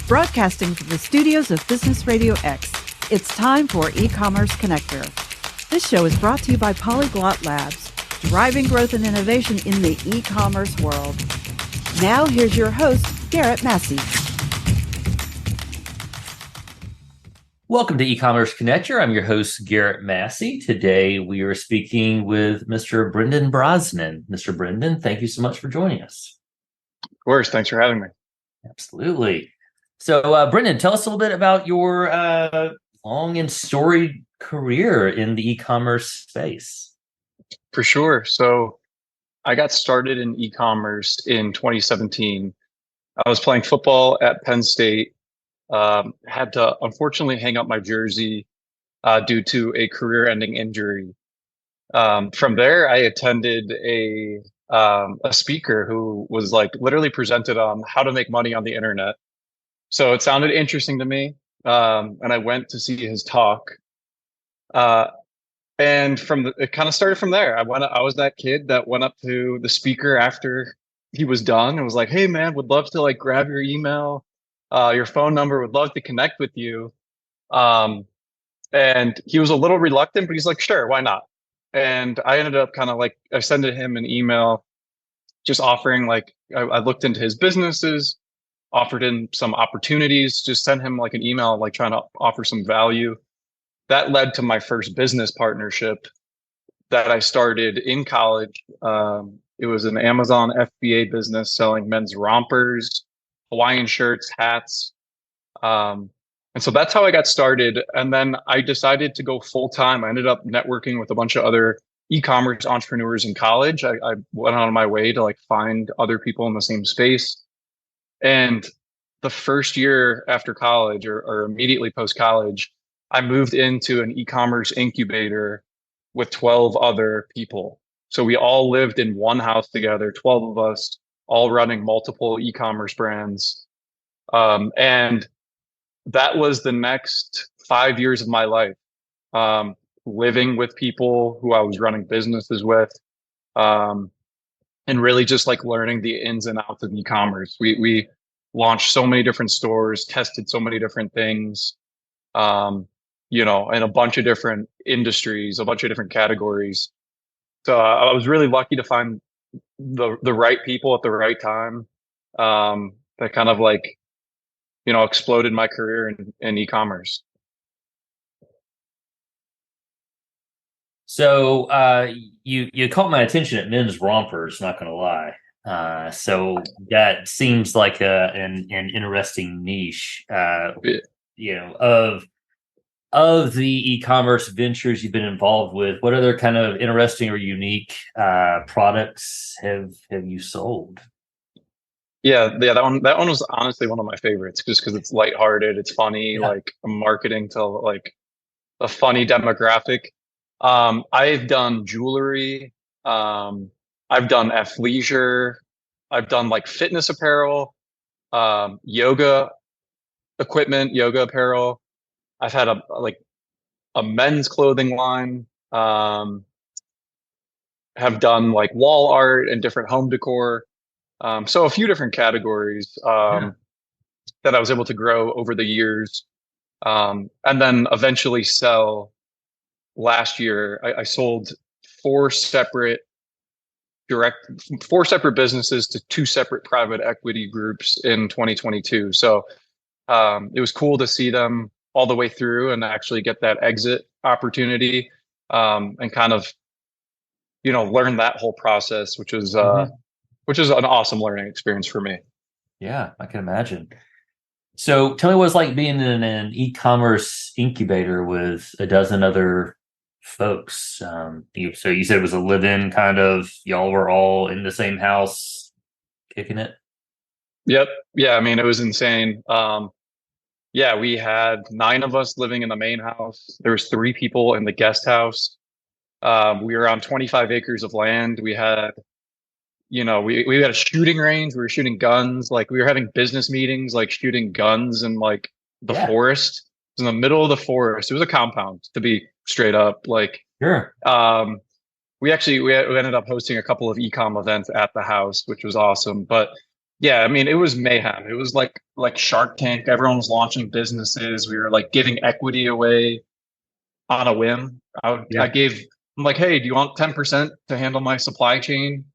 Broadcasting from the studios of Business RadioX, it's time for Ecommerce Connector. This show is brought to you by Polyglot Labs, driving growth and innovation in the e-commerce world. Now, here's your host, Garrett Massey. Welcome to Ecommerce Connector. I'm your host, Garrett Massey. Today, we are speaking with Mr. Brendan Brosnan. Mr. Brendan, thank you so much for joining us. Of course. Thanks for having me. Absolutely. So, Brendan, tell us a little bit about your long and storied career in the e-commerce space. For sure. So I got started in e-commerce in 2017. I was playing football at Penn State. Had to unfortunately hang up my jersey due to a career-ending injury. From there, I attended a speaker who was like literally presented on how to make money on the internet. So it sounded interesting to me, and I went to see his talk. And it kind of started from there. I was that kid that went up to the speaker after he was done and was like, "Hey, man, would love to like grab your email, your phone number. Would love to connect with you." And he was a little reluctant, but he's like, "Sure, why not?" And I ended up kind of like I sent him an email, just offering like I looked into his businesses, offered him some opportunities, just sent him like an email, like trying to offer some value. That led to my first business partnership that I started in college. It was an Amazon FBA business selling men's rompers, Hawaiian shirts, hats. And so that's how I got started. And then I decided to go full time. I ended up networking with a bunch of other e-commerce entrepreneurs in college. I went on my way to like find other people in the same space. And the first year after college or immediately post college, I moved into an e-commerce incubator with 12 other people. So we all lived in one house together, 12 of us, all running multiple e-commerce brands. And that was the next 5 years of my life, living with people who I was running businesses with, and really just like learning the ins and outs of e-commerce. We launched so many different stores, tested so many different things, in a bunch of different industries, a bunch of different categories. So I was really lucky to find the right people at the right time, that kind of like, exploded my career in e-commerce. So you caught my attention at men's rompers, not going to lie. So that seems like an interesting niche, of the e-commerce ventures you've been involved with. What other kind of interesting or unique products have you sold? Yeah, that one was honestly one of my favorites, just because it's lighthearted, it's funny, like marketing to like a funny demographic. I've done jewelry, I've done athleisure, I've done like fitness apparel, yoga equipment, yoga apparel. I've had a men's clothing line, have done like wall art and different home decor. So a few different categories that I was able to grow over the years, and then eventually sell. Last year, I sold four separate businesses to two separate private equity groups in 2022. So it was cool to see them all the way through and actually get that exit opportunity, and kind of, learn that whole process, which is an awesome learning experience for me. Yeah, I can imagine. So tell me what it's like being in an e-commerce incubator with a dozen other folks. So you said it was a live-in kind of, y'all were all in the same house kicking it? Yep. Yeah, I mean, it was insane. We had 9 of us living in the main house. There was 3 people in the guest house. We were on 25 acres of land. We had, we had a shooting range. We were shooting guns. Like we were having business meetings, like shooting guns in like the forest. It was in the middle of the forest. It was a compound, to be straight up. Like, sure. We ended up hosting a couple of e-com events at the house, which was awesome. But Yeah, I mean, it was mayhem. It was like Shark Tank. Everyone was launching businesses. We were like giving equity away on a whim. I Yeah. gave, I'm like, hey, do you want 10% to handle my supply chain?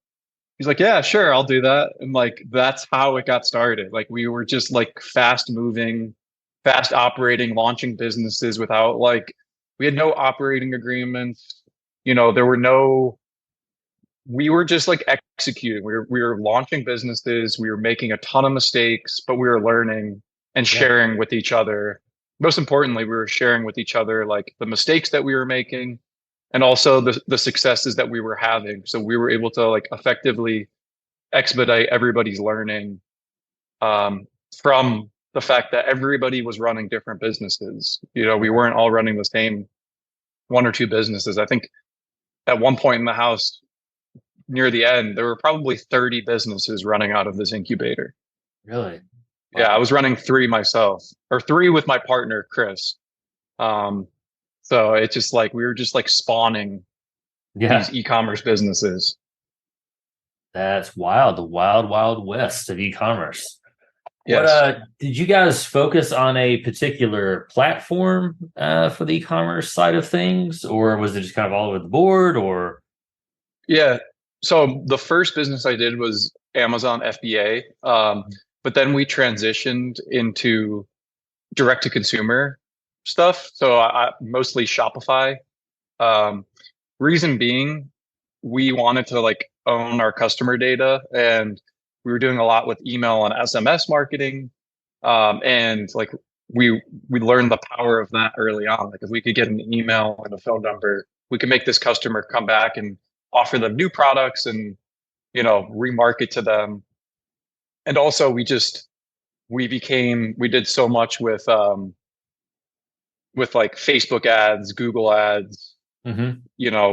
He's like, yeah, sure, I'll do that. And like that's how it got started. Like we were just like fast moving, fast operating, launching businesses without like we had no operating agreements. There were no we were just like executing. We were launching businesses, we were making a ton of mistakes, but we were learning and Yeah. sharing with each other. Most importantly, we were sharing with each other like the mistakes that we were making and also the successes that we were having. So we were able to like effectively expedite everybody's learning um, from the fact that everybody was running different businesses. We weren't all running the same one or two businesses. I think at one point in the house near the end, there were probably 30 businesses running out of this incubator. Really? Yeah, I Wow. was running three myself, or three with my partner, Chris. Um, so it's just like we were just like spawning these Yeah. e-commerce businesses. That's wild. The wild, wild west of e-commerce. What Yes. did you guys focus on a particular platform for the e-commerce side of things, or was it just kind of all over the board, or Yeah. So the first business I did was Amazon FBA. But then we transitioned into direct to consumer stuff. So I mostly Shopify. Um, Reason being, we wanted to like own our customer data, and we were doing a lot with email and SMS marketing. And like we learned the power of that early on. Like if we could get an email and a phone number, we could make this customer come back and offer them new products and remarket to them. And also we did so much with like Facebook ads, Google ads. Mhm.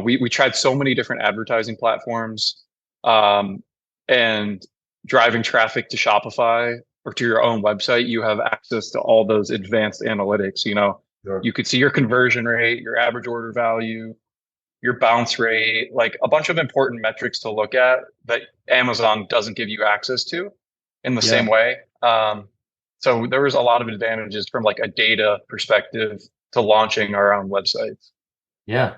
We tried so many different advertising platforms, um, and driving traffic to Shopify or to your own website, you have access to all those advanced analytics. Sure. You could see your conversion rate, your average order value, your bounce rate, like a bunch of important metrics to look at that Amazon doesn't give you access to in the Yeah. same way. So there was a lot of advantages from like a data perspective to launching our own websites. Yeah.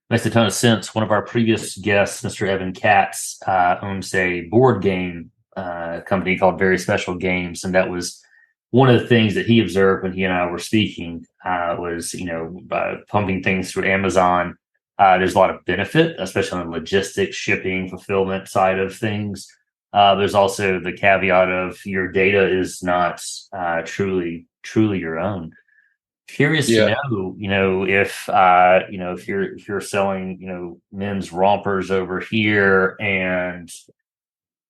Makes a ton of sense. One of our previous guests, Mr. Evan Katz, owns a board game company called Very Special Games, and that was one of the things that he observed when he and I were speaking. Was by pumping things through Amazon, there's a lot of benefit, especially on the logistics, shipping, fulfillment side of things. There's also the caveat of your data is not truly your own. Curious to Yeah. know, if you're selling, men's rompers over here and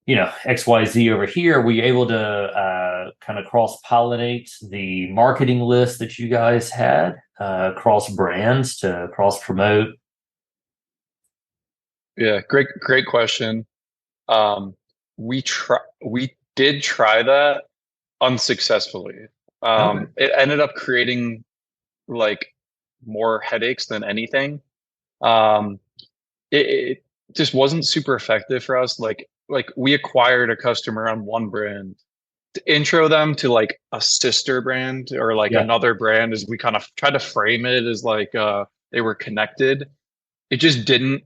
XYZ over here, were you able to kind of cross pollinate the marketing list that you guys had, cross brands to cross promote? Yeah. Great question. Um, we did try that unsuccessfully. Okay. It ended up creating like more headaches than anything. Um, it just wasn't super effective for us. Like we acquired a customer on one brand to intro them to like a sister brand or like Yeah. another brand as we kind of tried to frame it as like they were connected. It just didn't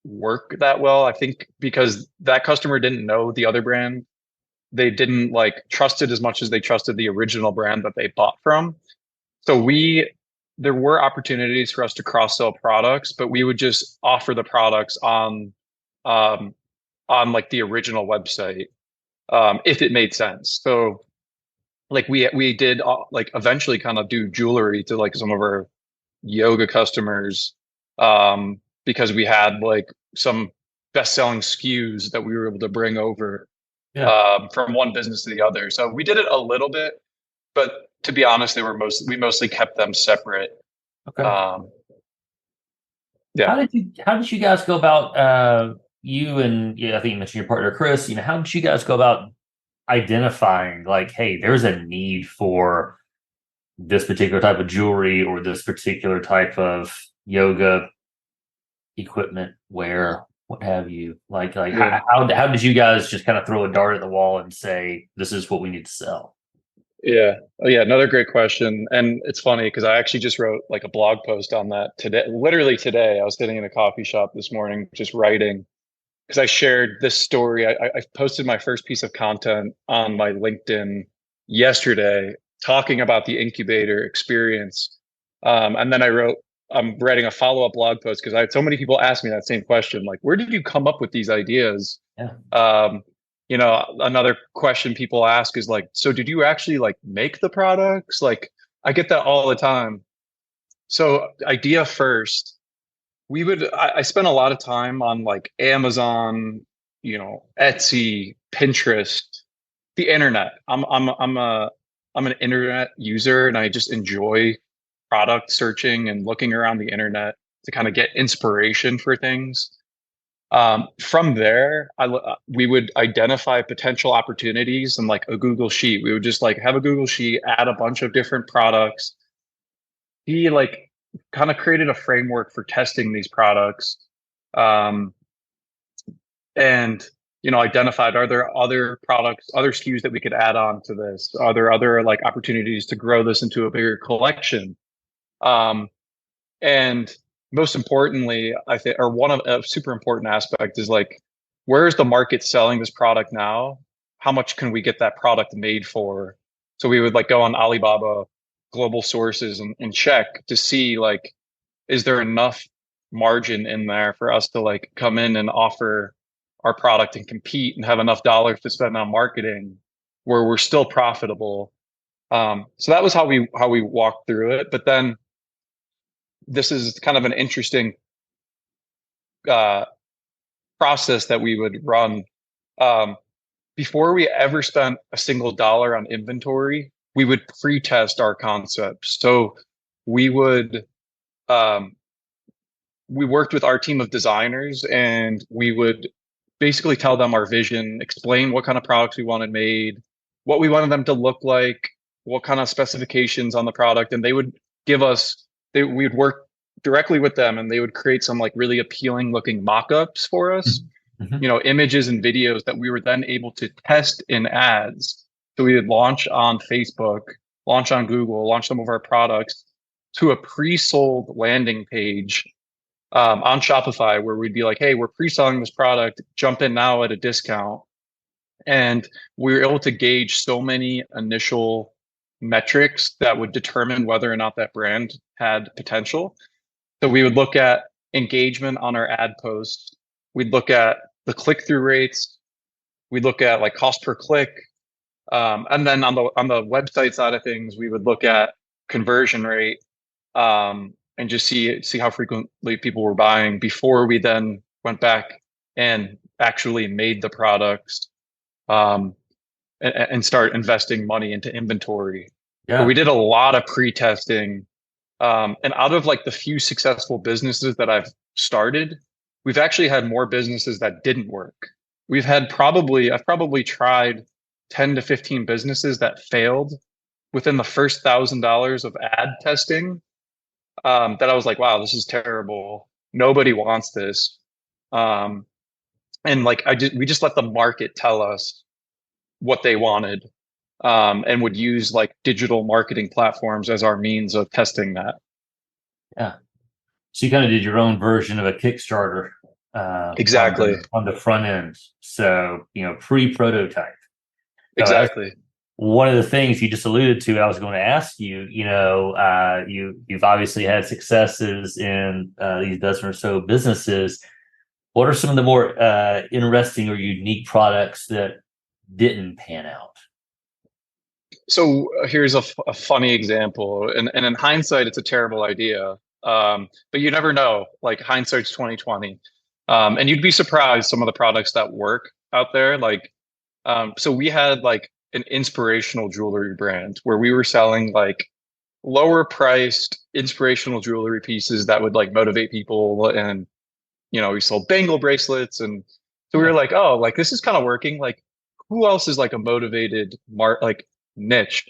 work that well. I think because that customer didn't know the other brand. They didn't like trust it as much as they trusted the original brand that they bought from. So there were opportunities for us to cross sell products, but we would just offer the products um, on like the original website, if it made sense. So like we did like eventually kind of do jewelry to like some of our yoga customers, because we had like some best selling SKUs that we were able to bring over Yeah. from one business to the other. So we did it a little bit, but to be honest, we mostly kept them separate. Okay. Um, yeah. How did you guys go about you and I think you mentioned your partner Chris, how did you guys go about identifying like, hey, there's a need for this particular type of jewelry or this particular type of yoga equipment where what have you. Like Yeah. how did you guys just kind of throw a dart at the wall and say, this is what we need to sell? Yeah. Oh, yeah. Another great question. And it's funny because I actually just wrote like a blog post on that today. Literally today, I was sitting in a coffee shop this morning, just writing because I shared this story. I posted my first piece of content on my LinkedIn yesterday talking about the incubator experience. And then I'm writing a follow-up blog post because I had so many people ask me that same question, like, where did you come up with these ideas? Yeah. Another question people ask is like, so did you actually like make the products? Like, I get that all the time. So idea first, I spent a lot of time on like Amazon, Etsy, Pinterest, the internet. I'm an internet user and I just enjoy product searching and looking around the internet to kind of get inspiration for things. From there, we would identify potential opportunities in like a Google Sheet. We would just like have a Google Sheet, add a bunch of different products. He like kind of created a framework for testing these products, um, and identified, are there other products, other SKUs that we could add on to this? Are there other like opportunities to grow this into a bigger collection? Um, And most importantly, I think, or one of a super important aspect is like, where is the market selling this product now? How much can we get that product made for? So we would like go on Alibaba global sources and check to see like, is there enough margin in there for us to like come in and offer our product and compete and have enough dollars to spend on marketing where we're still profitable. So that was how we walked through it. But then this is kind of an interesting uh, process that we would run. Um, Before we ever spent a single dollar on inventory, we would pre-test our concepts. So we would um, we worked with our team of designers, and we would basically tell them our vision, explain what kind of products we wanted made, what we wanted them to look like, what kind of specifications on the product, and they would give us. We would work directly with them, and they would create some like really appealing looking mock-ups for us. Mm-hmm. Images and videos that we were then able to test in ads. So we would launch on Facebook, launch on Google, launch some of our products to a pre-sold landing page on Shopify, where we'd be like, hey, we're pre-selling this product, jump in now at a discount. And we were able to gauge so many initial metrics that would determine whether or not that brand had potential. So we would look at engagement on our ad posts. We'd look at the click-through rates. We'd look at like cost per click. And then on the website side of things, we would look at conversion rate, and just see how frequently people were buying before we then went back and actually made the products, and start investing money into inventory. But Yeah. we did a lot of pre-testing. And out of like the few successful businesses that I've started, we've actually had more businesses that didn't work. I've probably tried 10 to 15 businesses that failed within the first $1,000 of ad testing. That I was like, wow, this is terrible. Nobody wants this. And like we just let the market tell us what they wanted, and would use like digital marketing platforms as our means of testing that. Yeah. So you kind of did your own version of a Kickstarter Exactly. on the front end. So, pre-prototype. Exactly. One of the things you just alluded to, I was going to ask you, you've obviously had successes in these dozen or so businesses. What are some of the more interesting or unique products that didn't pan out? So here's a funny example, and in hindsight, it's a terrible idea. But you never know. Like hindsight's 2020, and you'd be surprised some of the products that work out there. Like, so we had like an inspirational jewelry brand where we were selling like lower priced inspirational jewelry pieces that would like motivate people, and we sold bangle bracelets, and so we were like, oh, like this is kind of working. Like, who else is like a motivated niche?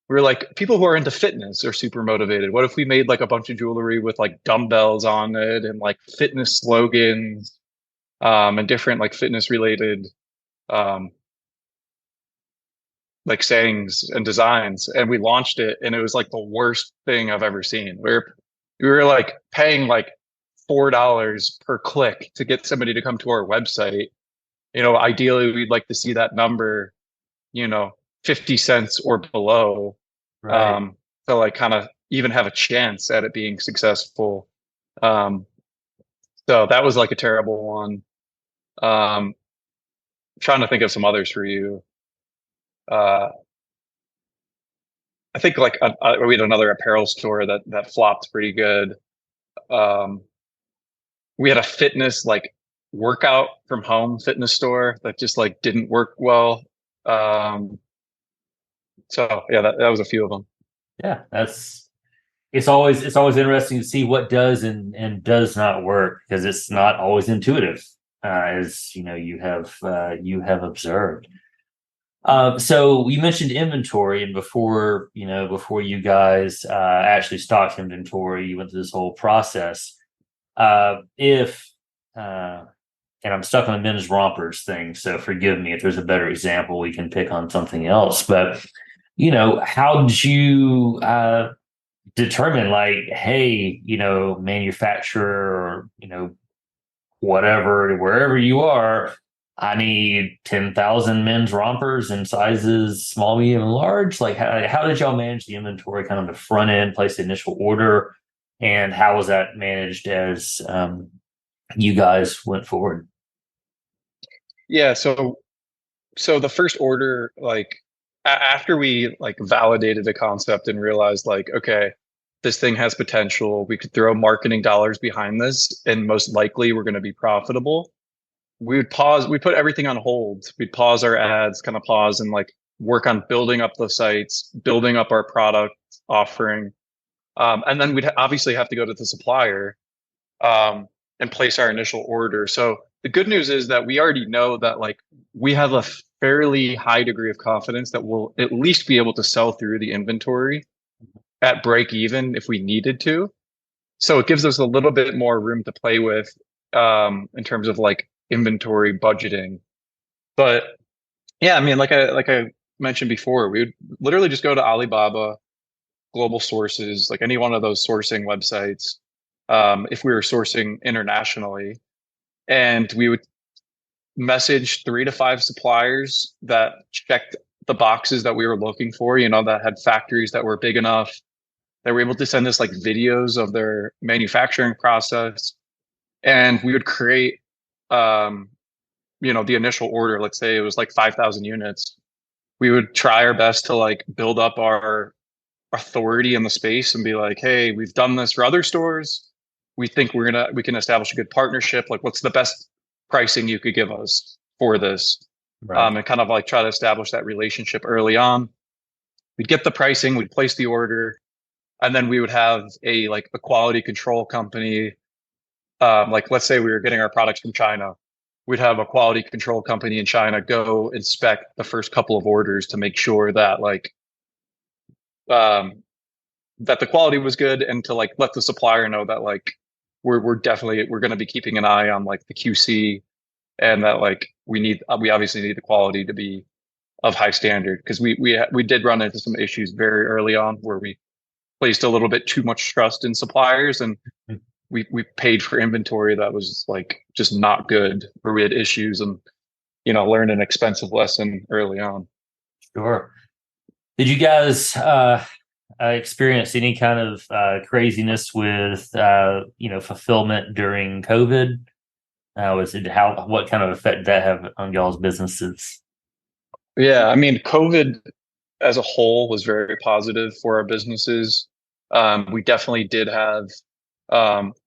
We were like, people who are into fitness are super motivated. What if we made like a bunch of jewelry with like dumbbells on it and like fitness slogans? and different like fitness related um, like sayings and designs, and we launched it, and it was like the worst thing I've ever seen. We were like paying like $4 per click to get somebody to come to our website. Ideally we'd like to see that number, you know, 50 cents or below, Right. to like kind of even have a chance at it being successful. Um, so that was like a terrible one. Trying to think of some others for you. Uh, I think like we had another apparel store that flopped pretty good. Um, we had a fitness like workout from home fitness store that just like didn't work well. Um, so yeah, that was a few of them. Yeah, it's always interesting to see what does and does not work, because it's not always intuitive, as you have observed. So you mentioned inventory, and before you guys actually stocked inventory, you went through this whole process. If And I'm stuck on the men's rompers thing, so forgive me if there's a better example. We can pick on something else, but how did you determine, like, hey, manufacturer, or whatever, wherever you are, I need 10,000 men's rompers in sizes small, medium, and large. Like, how did y'all manage the inventory, kind of the front end, place the initial order, and how was that managed as you guys went forward? Yeah, so the first order, like after we like validated the concept and realized like, okay, this thing has potential, we could throw marketing dollars behind this, and most likely we're going to be profitable. We put everything on hold. We'd pause our ads, kind of pause and like work on building up the sites, building up our product offering. And then we'd obviously have to go to the supplier, um, and place our initial order. So the good news is that we already know that like we have a fairly high degree of confidence that we'll at least be able to sell through the inventory at break even if we needed to. So it gives us a little bit more room to play with, in terms of like inventory budgeting. But yeah, I mean, like I mentioned before, we would literally just go to Alibaba, Global Sources, like any one of those sourcing websites, if we were sourcing internationally, and we would message 3 to 5 suppliers that checked the boxes that we were looking for, that had factories that were big enough. They were able to send us like videos of their manufacturing process, and we would create, um, the initial order. Let's say it was like 5,000 units. We would try our best to like build up our authority in the space and be like, hey, we've done this for other stores. We think we can establish a good partnership. Like, what's the best pricing you could give us for this? Right. And kind of like try to establish that relationship early on. We'd get the pricing, we'd place the order, and then we would have a quality control company. Like, let's say we were getting our products from China, we'd have a quality control company in China go inspect the first couple of orders to make sure that um, that the quality was good, and to like let the supplier know that like we're going to be keeping an eye on like the QC, and that like we obviously need the quality to be of high standard, because we did run into some issues very early on where we placed a little bit too much trust in suppliers, and we paid for inventory that was like just not good, where we had issues, and learned an expensive lesson early on. Sure. Did you guys experience any kind of craziness with fulfillment during COVID? What kind of effect did that have on y'all's businesses? Yeah, I mean, COVID as a whole was very positive for our businesses. We definitely did have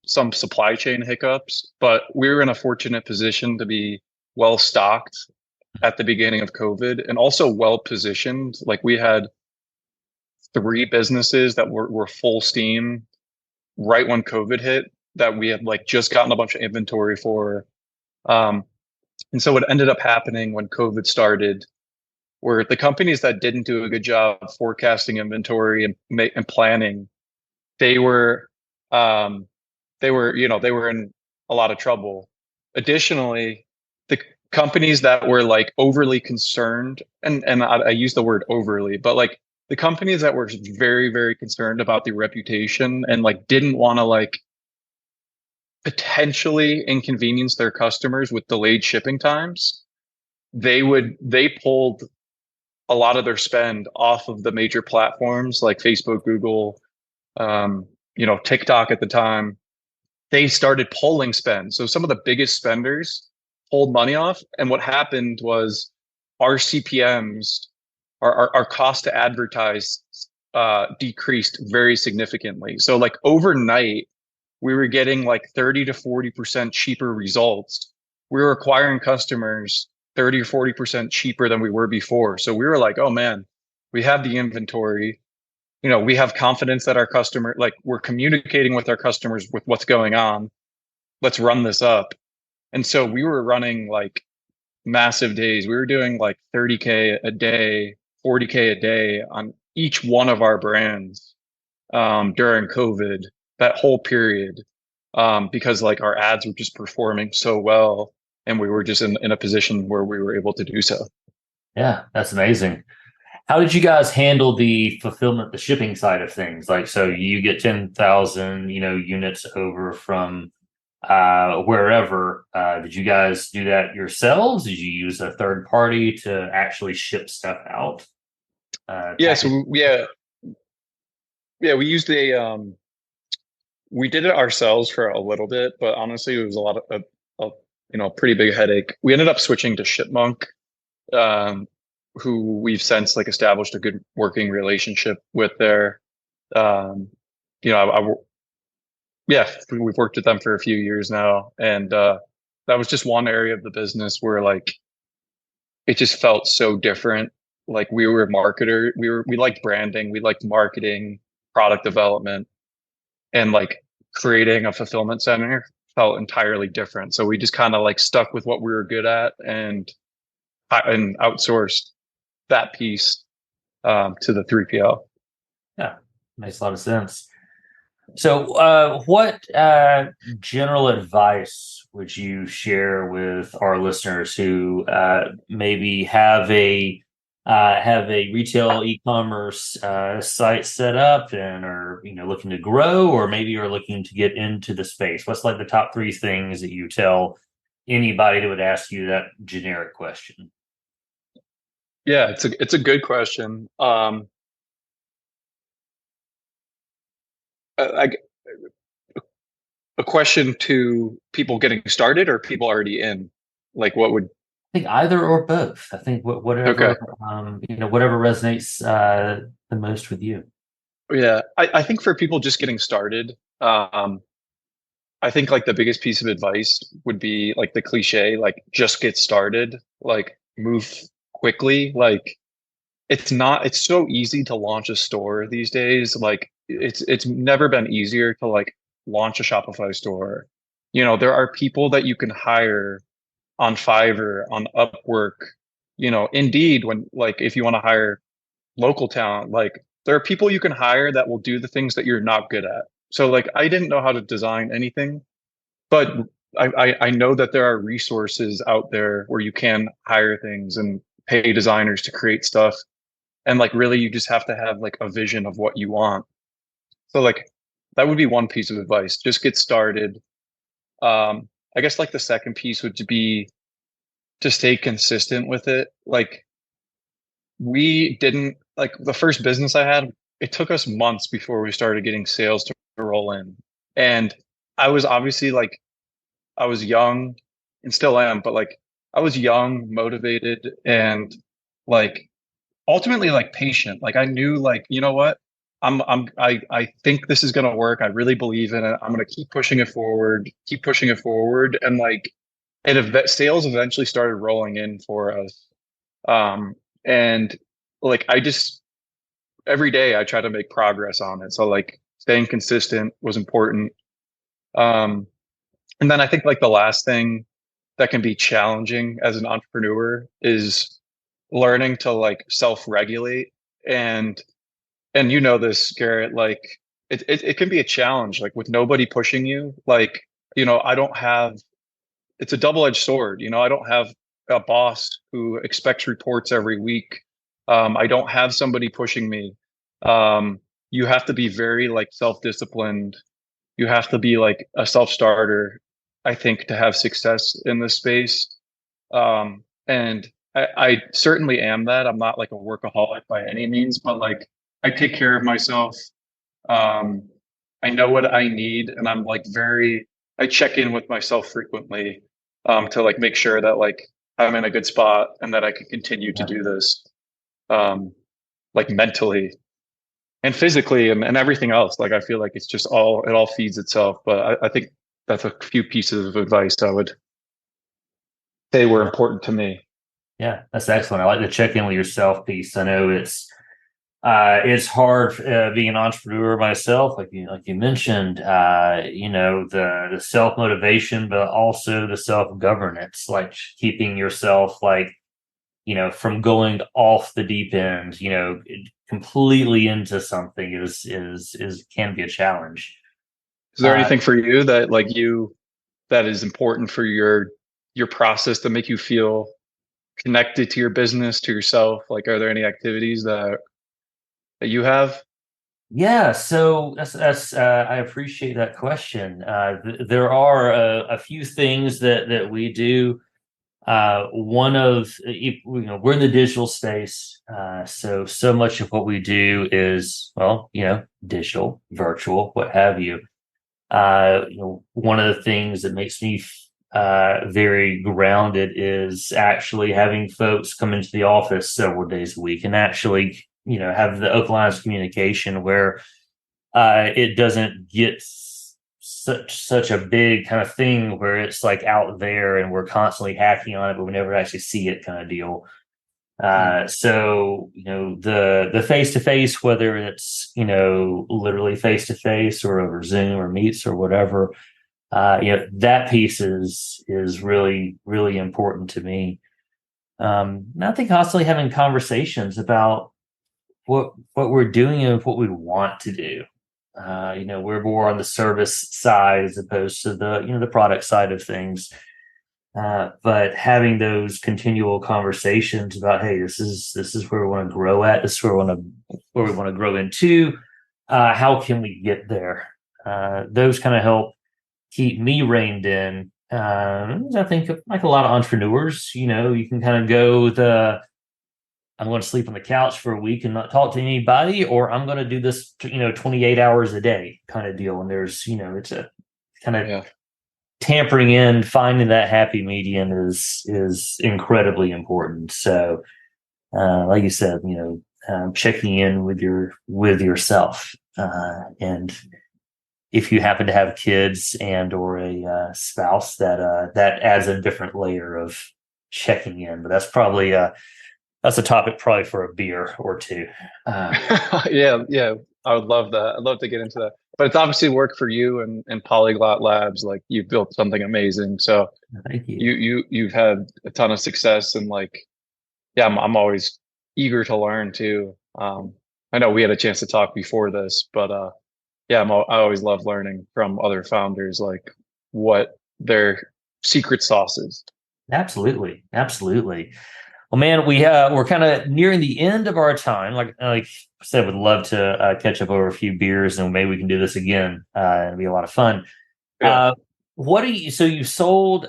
some supply chain hiccups, but we were in a fortunate position to be well stocked at the beginning of COVID, and also well positioned. Like, we had 3 businesses that were full steam right when COVID hit, that we had like just gotten a bunch of inventory for. Um, and so what ended up happening when COVID started were the companies that didn't do a good job forecasting inventory and planning. They were, um, they were in a lot of trouble. additionally, the companies that were like overly concerned, and I use the word overly, but like the companies that were very, very concerned about the reputation and like didn't want to like potentially inconvenience their customers with delayed shipping times, they pulled a lot of their spend off of the major platforms like Facebook, Google, TikTok at the time. They started pulling spend. So some of the biggest spenders pulled money off. And what happened was our CPMs, our cost to advertise, decreased very significantly. So like overnight, we were getting like 30 to 40% cheaper results. We were acquiring customers 30 or 40% cheaper than we were before. So we were like, oh man, we have the inventory. We have confidence that our customer, like we're communicating with our customers with what's going on. Let's run this up. And so we were running like massive days. We were doing like 30K a day, 40K a day on each one of our brands during COVID, that whole period, because like our ads were just performing so well and we were just in a position where we were able to do so. Yeah, that's amazing. How did you guys handle the fulfillment, the shipping side of things? Like, so you get 10,000, units over from wherever. Did you guys do that yourselves? Did you use a third party to actually ship stuff out? Yeah. So we used we did it ourselves for a little bit, but honestly, it was a lot of pretty big headache. We ended up switching to Shipmonk, who we've since like established a good working relationship with there. We've worked with them for a few years now. And that was just one area of the business where like, it just felt so different. Like we were a marketer, we liked branding, we liked marketing, product development, and like creating a fulfillment center felt entirely different. So we just kind of like stuck with what we were good at and outsourced that piece to the 3PL. Yeah, makes a lot of sense. So, what general advice would you share with our listeners who maybe have a retail e-commerce site set up and are looking to grow, or maybe are looking to get into the space? What's like the top 3 things that you tell anybody that would ask you that generic question? Yeah, it's a good question. A question to people getting started or people already in? Like, what would? I think either or both. I think whatever whatever resonates the most with you. Yeah, I think for people just getting started, I think like the biggest piece of advice would be like the cliche, like just get started, like move quickly. Like it's so easy to launch a store these days. Like it's never been easier to like launch a Shopify store. There are people that you can hire on Fiverr, on Upwork, Indeed, when like if you want to hire local talent, like there are people you can hire that will do the things that you're not good at. So like I didn't know how to design anything, but I know that there are resources out there where you can hire things and pay designers to create stuff. And like really you just have to have like a vision of what you want. So like that would be one piece of advice. Just get started. I guess like the second piece would be to stay consistent with it. Like we didn't like the first business I had, it took us months before we started getting sales to roll in. And I was obviously like, I was young and still am, but like I was young, motivated, and like ultimately like patient. Like I knew like, you know what? I think this is gonna work. I really believe in it. I'm gonna keep pushing it forward, and like sales eventually started rolling in for us. And like I just every day I try to make progress on it. So like staying consistent was important. And then I think like the last thing that can be challenging as an entrepreneur is learning to like self-regulate. And this, Garrett, like it can be a challenge, like with nobody pushing you. Like, I don't have it's a double-edged sword. I don't have a boss who expects reports every week. I don't have somebody pushing me. You have to be very like self-disciplined. You have to be like a self-starter, I think, to have success in this space. And I certainly am that. I'm not like a workaholic by any means, but like I take care of myself. Um, I know what I need, and I'm like I check in with myself frequently, to like make sure that like I'm in a good spot and that I can continue to do this, like mentally and physically and everything else. Like I feel like it all feeds itself. But I think that's a few pieces of advice I would say were important to me. Yeah, that's excellent. I like the check in with yourself piece. I know it's hard being an entrepreneur myself, like you mentioned. The self motivation, but also the self governance, like keeping yourself from going off the deep end, completely into something is can be a challenge. Is there anything for you that that is important for your process to make you feel connected to your business, to yourself? Like, are there any activities that you have? Yeah, so that's I appreciate that question. There are a few things that we do. One of we're in the digital space, so much of what we do is digital, virtual, what have you. One of the things that makes me very grounded is actually having folks come into the office several days a week and actually have the open lines of communication where it doesn't get such a big kind of thing where it's like out there and we're constantly hacking on it, but we never actually see it kind of deal. So the face to face, whether it's literally face to face or over Zoom or Meets or whatever, that piece is really really important to me. And I think constantly having conversations about what we're doing and what we want to do. We're more on the service side as opposed to the product side of things. But having those continual conversations about, hey, this is where we want to grow at. This is where we want to grow into. How can we get there? Those kind of help keep me reined in. I think like a lot of entrepreneurs, you can kind of go I'm going to sleep on the couch for a week and not talk to anybody, or I'm going to do this, 28 hours a day kind of deal. And there's, it's a kind of tampering in, finding that happy median is incredibly important. So, like you said, checking in with yourself, and if you happen to have kids and or a spouse, that adds a different layer of checking in. But that's a topic probably for a beer or two. Yeah, I would love that. I'd love to get into that. But it's obviously worked for you and Polyglot Labs. Like you've built something amazing. So thank you. You've had a ton of success, and I'm always eager to learn too. I know we had a chance to talk before this, but I always love learning from other founders, like what their secret sauce is. Absolutely. Well, man, we're kind of nearing the end of our time. Like I said, would love to catch up over a few beers, and maybe we can do this again. It'll be a lot of fun. Yeah. So you sold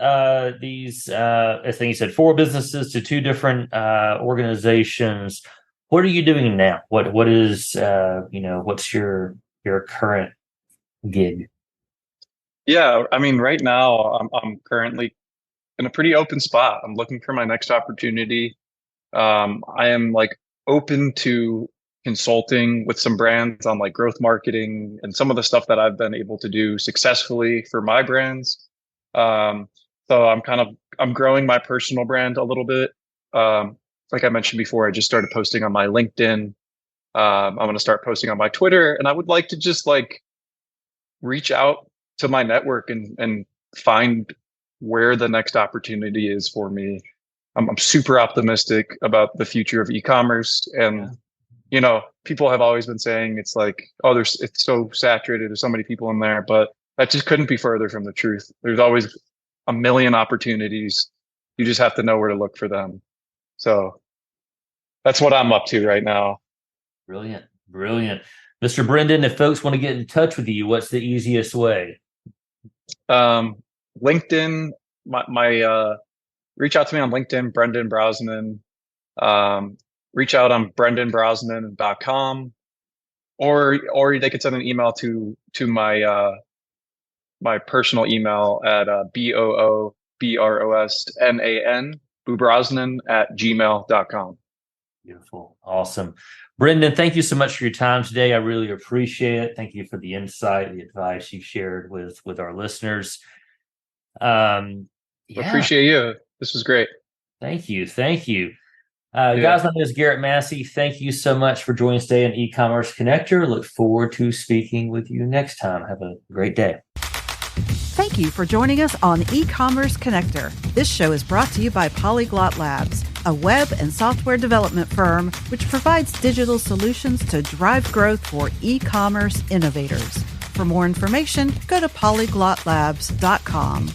these, I think you said 4 businesses to 2 different organizations. What are you doing now? What is, what's your current gig? Yeah, I mean, right now I'm currently in a pretty open spot. I'm looking for my next opportunity. I am like open to consulting with some brands on like growth marketing and some of the stuff that I've been able to do successfully for my brands. So I'm growing my personal brand a little bit. Like I mentioned before, I just started posting on my LinkedIn. I'm going to start posting on my Twitter, and I would like to just like reach out to my network and find where the next opportunity is for me. I'm super optimistic about the future of e-commerce, and people have always been saying it's like, oh, it's so saturated, there's so many people in there, but that just couldn't be further from the truth. There's always a million opportunities. You just have to know where to look for them. So that's what I'm up to right now. Brilliant. Brilliant. Mr. Brendan, if folks want to get in touch with you, what's the easiest way? LinkedIn, my reach out to me on LinkedIn, Brendan Brosnan. Reach out on brendanbrosnan.com, or they could send an email to my my personal email at BOOBROSNAN, bubrosnan@gmail.com. Beautiful. Awesome. Brendan, thank you so much for your time today. I really appreciate it. Thank you for the insight, the advice you've shared with our listeners. Appreciate you. This was great. Thank you. Thank you. Guys, my name is Garrett Massey. Thank you so much for joining us today on Ecommerce Connector. Look forward to speaking with you next time. Have a great day. Thank you for joining us on Ecommerce Connector. This show is brought to you by Polyglot Labs, a web and software development firm which provides digital solutions to drive growth for e-commerce innovators. For more information, go to polyglotlabs.com.